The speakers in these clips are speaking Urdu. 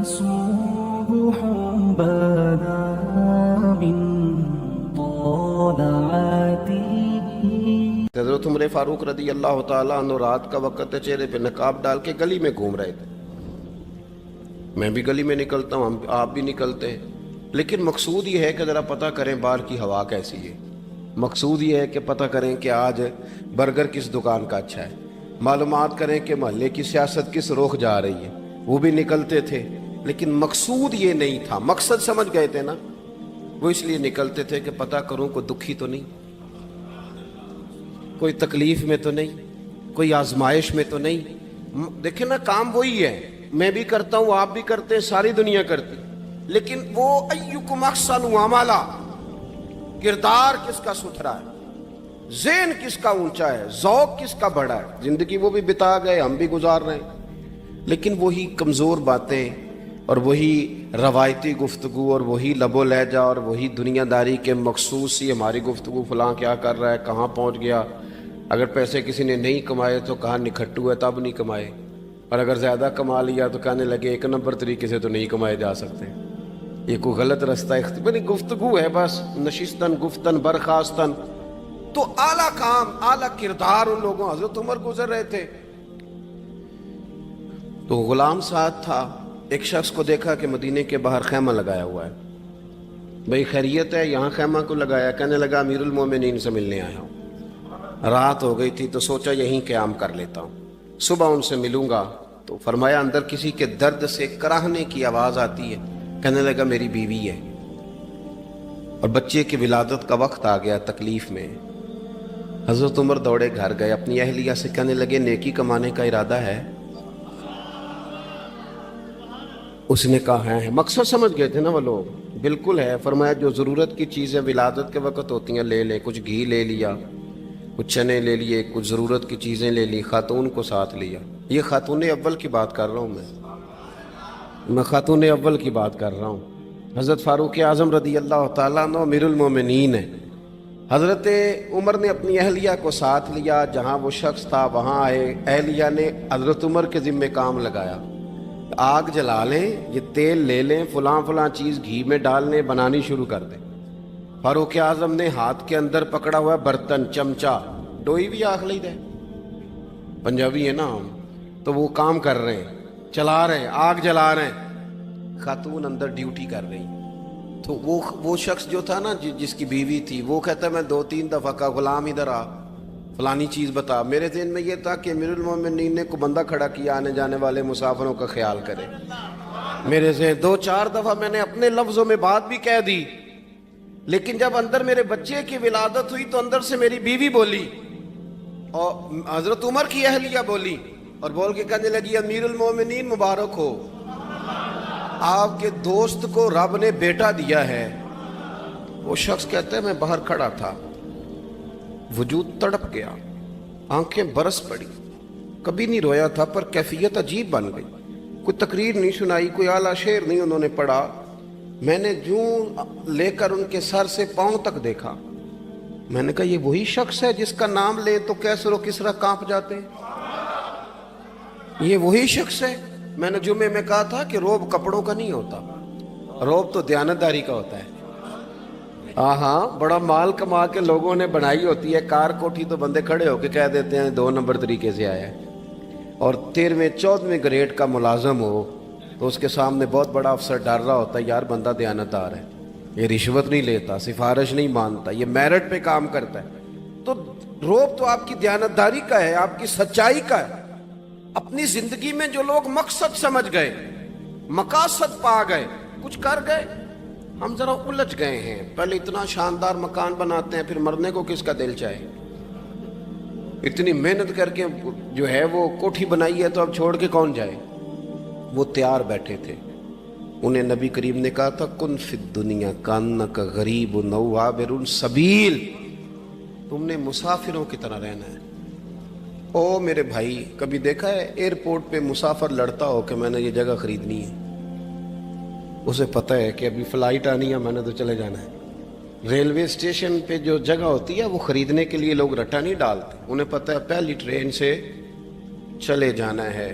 صبح بدا من طلعته. حضرت عمر فاروق رضی اللہ تعالیٰ عنہ رات کا وقت چہرے پہ نقاب ڈال کے گلی میں گھوم رہے تھے. میں بھی گلی میں نکلتا ہوں, آپ بھی نکلتے ہیں, لیکن مقصود یہ ہے کہ ذرا پتہ کریں باہر کی ہوا کیسی ہے. مقصود یہ ہے کہ پتہ کریں کہ آج برگر کس دکان کا اچھا ہے, معلومات کریں کہ محلے کی سیاست کس رخ جا رہی ہے. وہ بھی نکلتے تھے, لیکن مقصود یہ نہیں تھا. مقصد سمجھ گئے تھے نا, وہ اس لیے نکلتے تھے کہ پتہ کروں کوئی دکھی تو نہیں, کوئی تکلیف میں تو نہیں, کوئی آزمائش میں تو نہیں. دیکھیں نا, کام وہی ہے, میں بھی کرتا ہوں, آپ بھی کرتے ہیں, ساری دنیا کرتی, لیکن وہ ایکم احسن عملا, کردار کس کا ستھرا ہے, ذہن کس کا اونچا ہے, ذوق کس کا بڑا ہے. زندگی وہ بھی بتا گئے, ہم بھی گزار رہے ہیں, لیکن وہی کمزور باتیں اور وہی روایتی گفتگو اور وہی لب و لہجہ اور وہی دنیا داری کے مخصوص سی ہماری گفتگو, فلاں کیا کر رہا ہے, کہاں پہنچ گیا. اگر پیسے کسی نے نہیں کمائے تو کہاں نکھٹو ہے تب نہیں کمائے, اور اگر زیادہ کما لیا تو کہنے لگے ایک نمبر طریقے سے تو نہیں کمائے جا سکتے, یہ کوئی غلط رستہ گفتگو ہے بس, نشستن گفتن برخاستن. تو اعلیٰ کام, اعلیٰ کردار ان لوگوں. حضرت عمر گزر رہے تھے تو غلام ساتھ تھا. ایک شخص کو دیکھا کہ مدینے کے باہر خیمہ لگایا ہوا ہے. بھئی خیریت ہے, یہاں خیمہ کو لگایا؟ کہنے لگا امیر المومنین سے ملنے آیا ہوں, رات ہو گئی تھی تو سوچا یہیں قیام کر لیتا ہوں, صبح ان سے ملوں گا. تو فرمایا اندر کسی کے درد سے کراہنے کی آواز آتی ہے. کہنے لگا میری بیوی ہے اور بچے کی ولادت کا وقت آ گیا, تکلیف میں. حضرت عمر دوڑے گھر گئے, اپنی اہلیہ سے کہنے لگے نیکی کمانے کا ارادہ ہے؟ اس نے کہا ہے. مقصد سمجھ گئے تھے نا وہ لوگ, بالکل ہے. فرمایا جو ضرورت کی چیزیں ولادت کے وقت ہوتی ہیں لے لیں. کچھ گھی لے لیا, کچھ چنے لے لیے, کچھ ضرورت کی چیزیں لے لی, خاتون کو ساتھ لیا. یہ خاتون اول کی بات کر رہا ہوں, میں خاتون اول کی بات کر رہا ہوں. حضرت فاروق اعظم رضی اللہ تعالیٰ عنہ امیر المومنین ہیں. حضرت عمر نے اپنی اہلیہ کو ساتھ لیا, جہاں وہ شخص تھا وہاں آئے. اہلیہ نے حضرت عمر کے ذمہ کام لگایا, آگ جلا لیں, یہ تیل لے لیں, فلاں فلاں چیز گھی میں ڈال لیں, بنانی شروع کر دیں. فاروق اعظم نے ہاتھ کے اندر پکڑا ہوا برتن, چمچہ, ڈوئی بھی آخ لی دے, پنجابی ہے نا ہم, تو وہ کام کر رہے ہیں, چلا رہے ہیں, آگ جلا رہے ہیں. خاتون اندر ڈیوٹی کر رہی. تو وہ شخص جو تھا نا جس کی بیوی تھی, وہ کہتا ہے میں 2-3 دفعہ کا غلام ادھر آ, فلانی چیز بتا. میرے ذہن میں یہ تھا کہ امیر المومنین نے کو بندہ کھڑا کیا آنے جانے والے مسافروں کا خیال کرے. میرے ذہن 2-4 دفعہ میں نے اپنے لفظوں میں بات بھی کہہ دی, لیکن جب اندر میرے بچے کی ولادت ہوئی تو اندر سے میری بیوی بولی اور حضرت عمر کی اہلیہ بولی, اور بول کے کہنے لگی امیر المومنین مبارک ہو, آپ کے دوست کو رب نے بیٹا دیا ہے. وہ شخص کہتا ہے میں باہر کھڑا تھا, وجود تڑپ گیا, آنکھیں برس پڑی, کبھی نہیں رویا تھا پر کیفیت عجیب بن گئی. کوئی تقریر نہیں سنائی, کوئی اعلیٰ شعر نہیں انہوں نے پڑھا. میں نے جوں لے کر ان کے سر سے پاؤں تک دیکھا. میں نے کہا یہ وہی شخص ہے جس کا نام لے تو کیسر و کسرا کانپ جاتے ہیں, یہ وہی شخص ہے. میں نے جمعے میں کہا تھا کہ روب کپڑوں کا نہیں ہوتا, روب تو دیانتداری کا ہوتا ہے. ہاں, بڑا مال کما کے لوگوں نے بنائی ہوتی ہے, کار کوٹھی تو بندے کھڑے ہو کے کہہ دیتے ہیں 2 نمبر طریقے سے آیا ہے. اور 13ویں-14ویں گریڈ کا ملازم ہو تو اس کے سامنے بہت بڑا افسر ڈر رہا ہوتا ہے, یار بندہ دیانتدار ہے, یہ رشوت نہیں لیتا, سفارش نہیں مانتا, یہ میرٹ پہ کام کرتا ہے. تو روب تو آپ کی دیانتداری کا ہے, آپ کی سچائی کا ہے. اپنی زندگی میں جو لوگ مقصد سمجھ گئے, مقاصد پا گئے, کچھ کر گئے, ہم ذرا الجھ گئے ہیں. پہلے اتنا شاندار مکان بناتے ہیں, پھر مرنے کو کس کا دل چاہے. اتنی محنت کر کے جو ہے وہ کوٹھی بنائی ہے تو اب چھوڑ کے کون جائے. وہ تیار بیٹھے تھے, انہیں نبی کریم نے کہا تھا کن فی الدنیا کانک غریب نو عابر السبیل, تم نے مسافروں کی طرح رہنا ہے. او میرے بھائی, کبھی دیکھا ہے ایئرپورٹ پہ مسافر لڑتا ہو کہ میں نے یہ جگہ خریدنی ہے؟ اسے پتہ ہے کہ ابھی فلائٹ آنی ہے, میں نے تو چلے جانا ہے. ریلوے اسٹیشن پہ جو جگہ ہوتی ہے وہ خریدنے کے لیے لوگ رٹا نہیں ڈالتے, انہیں پتہ ہے پہلی ٹرین سے چلے جانا ہے.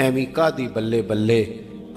ਐਵੇਂ ਕਾਦੀ ਬੱਲੇ ਬੱਲੇ,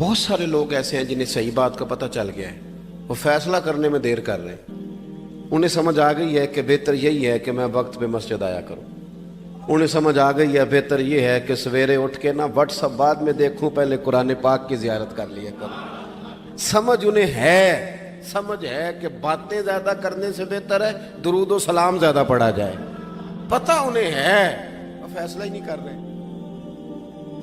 بہت سارے لوگ ایسے ہیں جنہیں صحیح بات کا پتہ چل گیا ہے، وہ فیصلہ کرنے میں دیر کر رہے ہیں، انہیں سمجھ آ گئی ہے کہ بہتر یہی ہے کہ میں وقت پہ مسجد آیا کروں، انہیں سمجھ آ گئی ہے بہتر یہ ہے کہ سویرے اٹھ کے نا واٹس ایپ بعد میں دیکھوں، پہلے قرآن پاک کی زیارت کر لیا کروں۔ سمجھ انہیں ہے، سمجھ ہے کہ باتیں زیادہ کرنے سے بہتر ہے درود و سلام زیادہ پڑھا جائے، پتہ انہیں ہے، وہ فیصلہ ہی نہیں کر رہے،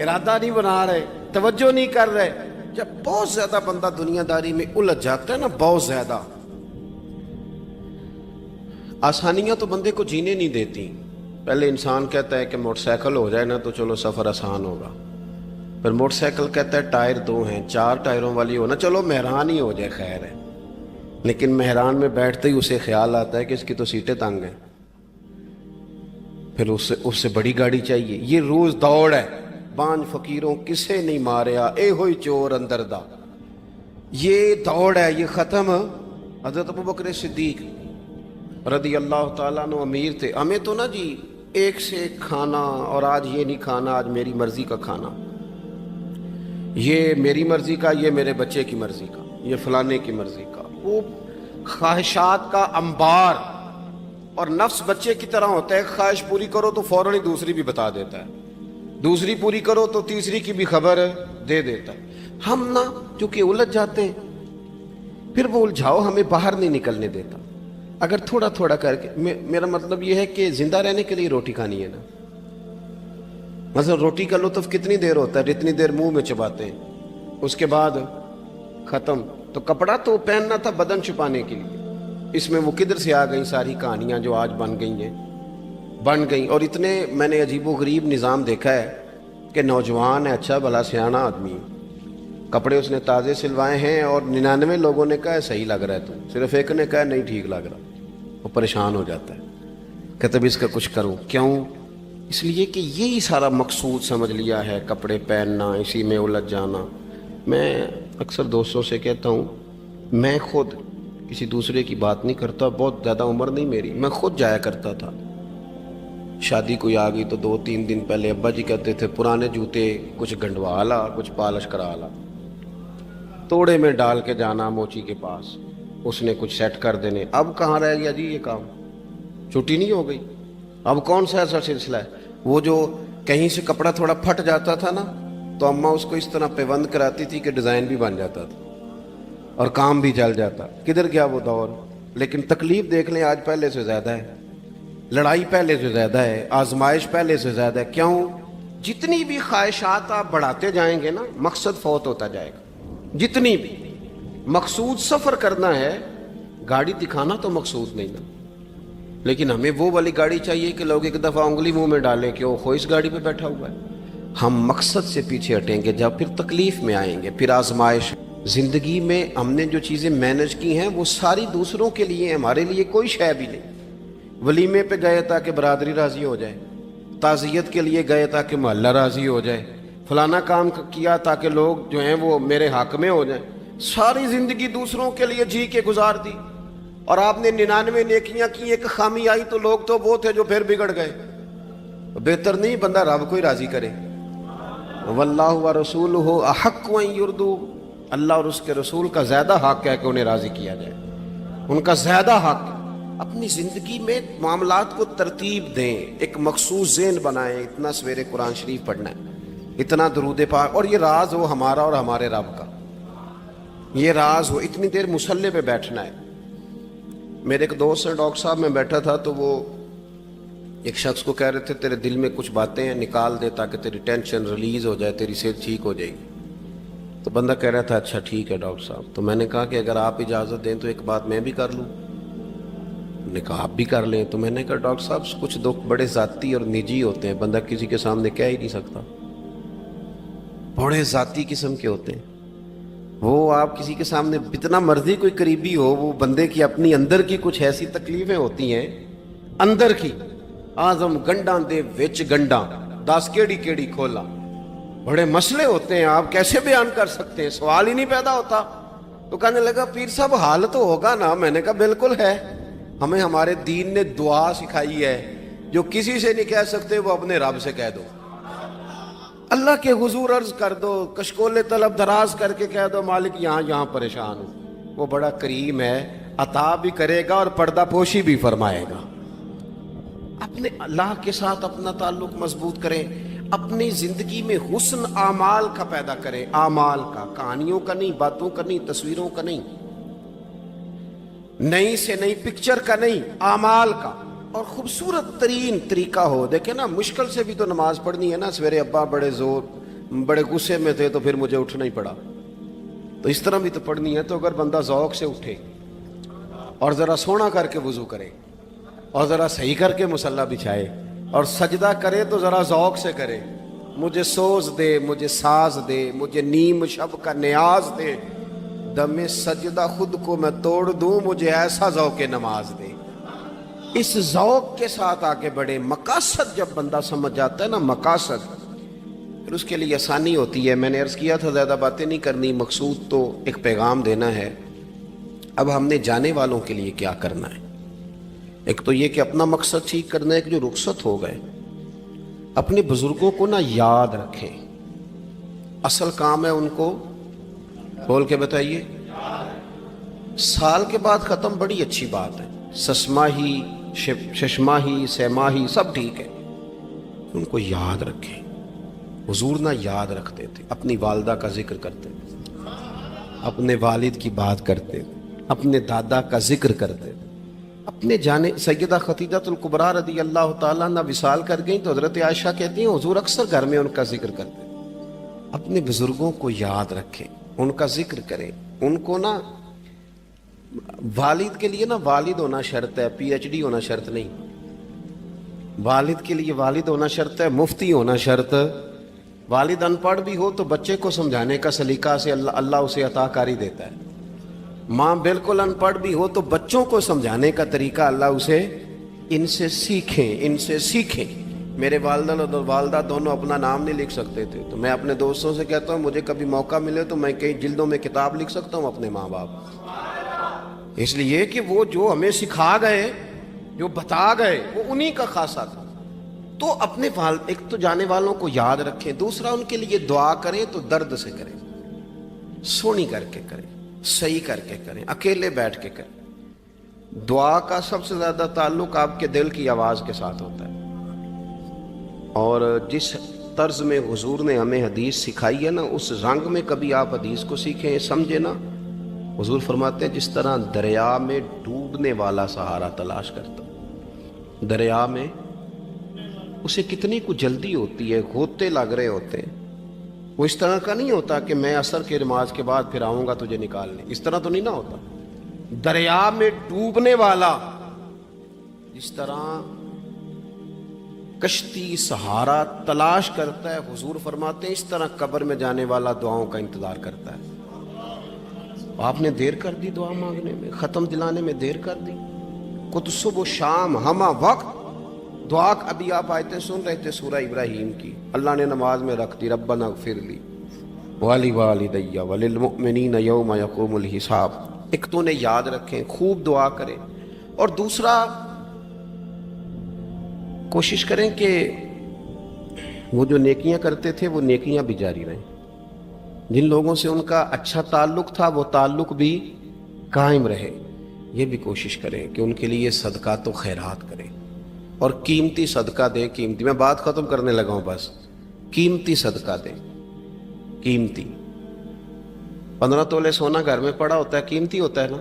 ارادہ نہیں بنا رہے، توجہ نہیں کر رہے۔ جب بہت زیادہ بندہ دنیا داری میں الجھ جاتا ہے نا، بہت زیادہ، آسانیاں تو بندے کو جینے نہیں دیتی۔ پہلے انسان کہتا ہے کہ موٹر سائیکل ہو جائے نا تو چلو سفر آسان ہوگا، پھر موٹر سائیکل کہتا ہے ٹائر 2 ہیں، 4 ٹائروں والی ہونا، چلو مہران ہی ہو جائے خیر ہے، لیکن مہران میں بیٹھتے ہی اسے خیال آتا ہے کہ اس کی تو سیٹیں تنگ ہیں، پھر اس سے بڑی گاڑی چاہیے۔ یہ روز دوڑ ہے، بانج فقیروں کسے نہیں ماریا، اے ہوئی چور اندر دا، یہ دوڑ ہے، یہ ختم۔ حضرت ابوبکر صدیق رضی اللہ تعالیٰ عنہ امیر تھے، ہمیں تو نا جی ایک سے ایک کھانا، اور آج یہ نہیں کھانا، آج میری مرضی کا کھانا، یہ میری مرضی کا، یہ میرے بچے کی مرضی کا، یہ فلانے کی مرضی کا، وہ خواہشات کا انبار۔ اور نفس بچے کی طرح ہوتا ہے، خواہش پوری کرو تو فوراً ہی دوسری بھی بتا دیتا ہے، دوسری پوری کرو تو تیسری کی بھی خبر دے دیتا ہے۔ ہم نا چونکہ الجھ جاتے ہیں، پھر وہ الجھاؤ ہمیں باہر نہیں نکلنے دیتا۔ اگر تھوڑا تھوڑا کر کے، میرا مطلب یہ ہے کہ زندہ رہنے کے لیے روٹی کھانی ہے نا، مثلا روٹی کا لطف کتنی دیر ہوتا ہے، جتنی دیر منہ میں چباتے ہیں، اس کے بعد ختم۔ تو کپڑا تو پہننا تھا بدن چھپانے کے لیے، اس میں وہ کدھر سے آ گئیں ساری کہانیاں جو آج بن گئیں۔ اور اتنے میں نے عجیب و غریب نظام دیکھا ہے کہ نوجوان ہے، اچھا بھلا سیاںا آدمی، کپڑے اس نے تازے سلوائے ہیں، اور 99 لوگوں نے کہا ہے صحیح لگ رہا ہے، تو صرف ایک نے کہا ہے نہیں ٹھیک لگ رہا، وہ پریشان ہو جاتا ہے، کہتا ہے اس کا کچھ کروں۔ کیوں؟ اس لیے کہ یہی سارا مقصود سمجھ لیا ہے، کپڑے پہننا، اسی میں الجھ جانا۔ میں اکثر دوستوں سے کہتا ہوں، میں خود کسی دوسرے کی بات نہیں کرتا، بہت زیادہ عمر نہیں میری، میں خود جایا کرتا تھا، شادی کوئی آ گئی تو 2-3 دن پہلے ابا جی کہتے تھے پرانے جوتے کچھ گنڈوا لا، کچھ پالش کرا لا، توڑے میں ڈال کے جانا موچی کے پاس، اس نے کچھ سیٹ کر دینے۔ اب کہاں رہ گیا جی یہ کام، چھٹی نہیں ہو گئی، اب کون سا ایسا سلسلہ ہے؟ وہ جو کہیں سے کپڑا تھوڑا پھٹ جاتا تھا نا تو اماں اس کو اس طرح پیوند کراتی تھی کہ ڈیزائن بھی بن جاتا تھا اور کام بھی چل جاتا۔ کدھر گیا وہ دور؟ لیکن تکلیف دیکھ لیں آج پہلے سے زیادہ ہے، لڑائی پہلے سے زیادہ ہے، آزمائش پہلے سے زیادہ ہے۔ کیوں؟ جتنی بھی خواہشات آپ بڑھاتے جائیں گے نا، مقصد فوت ہوتا جائے گا۔ جتنی بھی مقصود سفر کرنا ہے، گاڑی دکھانا تو مقصود نہیں نا، لیکن ہمیں وہ والی گاڑی چاہیے کہ لوگ ایک دفعہ انگلی منہ میں ڈالیں کہ وہ اس گاڑی پہ بیٹھا ہوا ہے۔ ہم مقصد سے پیچھے ہٹیں گے جب پھر تکلیف میں آئیں گے، پھر آزمائش۔ زندگی میں ہم نے جو چیزیں مینج کی ہیں وہ ساری دوسروں کے لیے، ہمارے لیے کوئی شے بھی نہیں۔ ولیمے پہ گئے تاکہ برادری راضی ہو جائے، تعزیت کے لیے گئے تاکہ محلہ راضی ہو جائے، فلانا کام کیا تاکہ لوگ جو ہیں وہ میرے حق میں ہو جائیں۔ ساری زندگی دوسروں کے لیے جی کے گزار دی، اور آپ نے 99 نیکیاں کی، ایک خامی آئی تو لوگ تو وہ تھے جو پھر بگڑ گئے۔ بہتر نہیں بندہ رب کو ہی راضی کرے۔ واللہ ورسولہ احق ان یرضوا، اللہ اور اس کے رسول کا زیادہ حق ہے کہ انہیں راضی کیا جائے، ان کا زیادہ حق۔ اپنی زندگی میں معاملات کو ترتیب دیں، ایک مخصوص ذہن بنائیں، اتنا سویرے قرآن شریف پڑھنا ہے، اتنا درود پاک، اور یہ راز ہو ہمارا اور ہمارے رب کا، یہ راز ہو، اتنی دیر مصلی پہ بیٹھنا ہے۔ میرے ایک دوست سے ڈاکٹر صاحب میں بیٹھا تھا تو وہ ایک شخص کو کہہ رہے تھے تیرے دل میں کچھ باتیں ہیں نکال دے تاکہ تیری ٹینشن ریلیز ہو جائے، تیری صحت ٹھیک ہو جائے گی۔ تو بندہ کہہ رہا تھا اچھا ٹھیک ہے ڈاکٹر صاحب۔ تو میں نے کہا کہ اگر آپ اجازت دیں تو ایک بات میں بھی کر لوں؟ نے کہا آپ بھی کر لیں۔ تو میں نے کہا ڈاکٹر صاحب کچھ دکھ بڑے ذاتی اور نجی ہوتے ہیں، بندہ کسی کے سامنے کہہ ہی نہیں سکتا، بڑے ذاتی قسم کے ہوتے ہیں وہ، آپ کسی کے سامنے اتنا مرضی کوئی قریبی ہو، وہ بندے کی اپنی اندر کی کچھ ایسی تکلیفیں ہوتی ہیں اندر کی، آزم گنڈاں دے وچ گنڈاں دس کیڑی کیڑی کھولا، بڑے مسئلے ہوتے ہیں، آپ کیسے بیان کر سکتے ہیں، سوال ہی نہیں پیدا ہوتا۔ تو کہنے لگا پیر صاحب حال تو ہوگا نا؟ میں نے کہا بالکل ہے، ہمیں ہمارے دین نے دعا سکھائی ہے، جو کسی سے نہیں کہہ سکتے وہ اپنے رب سے کہہ دو۔ اللہ کے حضور عرض کر دو، کشکول طلب دراز کر کے کہہ دو مالک یہاں پریشان ہوں، وہ بڑا کریم ہے، عطا بھی کرے گا اور پردہ پوشی بھی فرمائے گا۔ اپنے اللہ کے ساتھ اپنا تعلق مضبوط کریں، اپنی زندگی میں حسن اعمال کا پیدا کریں، اعمال کا، کہانیوں کا نہیں، باتوں کا نہیں، تصویروں کا نہیں، نئی سے نئی پکچر کا نہیں، اعمال کا، اور خوبصورت ترین طریقہ ہو۔ دیکھیں نا، مشکل سے بھی تو نماز پڑھنی ہے نا، سویرے ابا بڑے غصے میں تھے تو پھر مجھے اٹھنا ہی پڑا، تو اس طرح بھی تو پڑھنی ہے۔ تو اگر بندہ ذوق سے اٹھے اور ذرا سونا کر کے وضو کرے اور ذرا صحیح کر کے مصلی بچھائے اور سجدہ کرے تو ذرا ذوق سے کرے، مجھے سوز دے، مجھے ساز دے، مجھے نیم شب کا نیاز دے، دم سجدہ خود کو میں توڑ دوں، مجھے ایسا ذوق نماز دے۔ اس ذوق کے ساتھ آگے بڑھے۔ مقاصد جب بندہ سمجھ جاتا ہے نا، مقاصد، پھر اس کے لیے آسانی ہوتی ہے۔ میں نے عرض کیا تھا زیادہ باتیں نہیں کرنی، مقصود تو ایک پیغام دینا ہے۔ اب ہم نے جانے والوں کے لیے کیا کرنا ہے؟ ایک تو یہ کہ اپنا مقصد ٹھیک کرنا ہے کہ جو رخصت ہو گئے اپنے بزرگوں کو نہ یاد رکھیں، اصل کام ہے ان کو بول کے بتائیے۔ سال کے بعد ختم، بڑی اچھی بات ہے، سسماہی ششماہی سیماہی سب ٹھیک ہے، ان کو یاد رکھیں۔ حضور نہ یاد رکھتے تھے، اپنی والدہ کا ذکر کرتے تھے، اپنے والد کی بات کرتے تھے، اپنے دادا کا ذکر کرتے تھے، اپنے جانے سیدہ خدیجہ الکبریٰ رضی اللہ تعالیٰ عنہ وصال کر گئیں تو حضرت عائشہ کہتی ہیں حضور اکثر گھر میں ان کا ذکر کرتے تھے۔ اپنے بزرگوں کو یاد رکھیں، ان کا ذکر کریں، ان کو نا، والد کے لیے نا والد ہونا شرط ہے، پی ایچ ڈی ہونا شرط نہیں۔ والد کے لیے والد ہونا شرط ہے، مفتی ہونا شرط۔ والد ان پڑھ بھی ہو تو بچے کو سمجھانے کا سلیقہ سے اللہ اسے عطا کاری دیتا ہے۔ ماں بالکل ان پڑھ بھی ہو تو بچوں کو سمجھانے کا طریقہ اللہ اسے، ان سے سیکھیں۔ میرے والدہ اور والدہ دونوں اپنا نام نہیں لکھ سکتے تھے، تو میں اپنے دوستوں سے کہتا ہوں مجھے کبھی موقع ملے تو میں کئی جلدوں میں کتاب لکھ سکتا ہوں اپنے ماں باپ، اس لیے کہ وہ جو ہمیں سکھا گئے، جو بتا گئے، وہ انہی کا خاصہ تھا۔ تو اپنے ایک تو جانے والوں کو یاد رکھیں، دوسرا ان کے لیے دعا کریں تو درد سے کریں، سونی کر کے کریں، صحیح کر کے کریں، اکیلے بیٹھ کے کریں۔ دعا کا سب سے زیادہ تعلق آپ کے دل کی آواز کے ساتھ ہوتا ہے، اور جس طرز میں حضور نے ہمیں حدیث سکھائی ہے نا، اس رنگ میں کبھی آپ حدیث کو سیکھیں، سمجھے نا۔ حضور فرماتے ہیں جس طرح دریا میں ڈوبنے والا سہارا تلاش کرتا، دریا میں اسے کتنی کو جلدی ہوتی ہے، غوطے لگ رہے ہوتے ہیں، وہ اس طرح کا نہیں ہوتا کہ میں عصر کی نماز کے بعد پھر آؤں گا تجھے نکالنے، اس طرح تو نہیں نہ ہوتا۔ دریا میں ڈوبنے والا جس طرح کشتی سہارا تلاش کرتا ہے، حضور فرماتے ہیں اس طرح قبر میں جانے والا دعاؤں کا انتظار کرتا ہے۔ آپ نے دیر کر دی دعا مانگنے میں، ختم دلانے میں دیر کر دی، کت صبح و شام ہمہ وقت دعا۔ ابھی آپ آیتیں سن رہے تھے سورہ ابراہیم کی، اللہ نے نماز میں رکھ دی، ربنا اغفر لی وَلِوَالِدَيَّ وَلِلْمُؤْمِنِينَ يَوْمَ يَقُومُ الْحِسَابُ۔ ایک تو انہیں یاد رکھیں، خوب دعا کریں، اور دوسرا کوشش کریں کہ وہ جو نیکیاں کرتے تھے وہ نیکیاں بھی جاری رہیں، جن لوگوں سے ان کا اچھا تعلق تھا وہ تعلق بھی قائم رہے۔ یہ بھی کوشش کریں کہ ان کے لیے صدقات و خیرات کریں، اور قیمتی صدقہ دیں۔ قیمتی، میں بات ختم کرنے لگا ہوں، بس قیمتی صدقہ دیں، قیمتی۔ 15 تولے سونا گھر میں پڑا ہوتا ہے، قیمتی ہوتا ہے نا،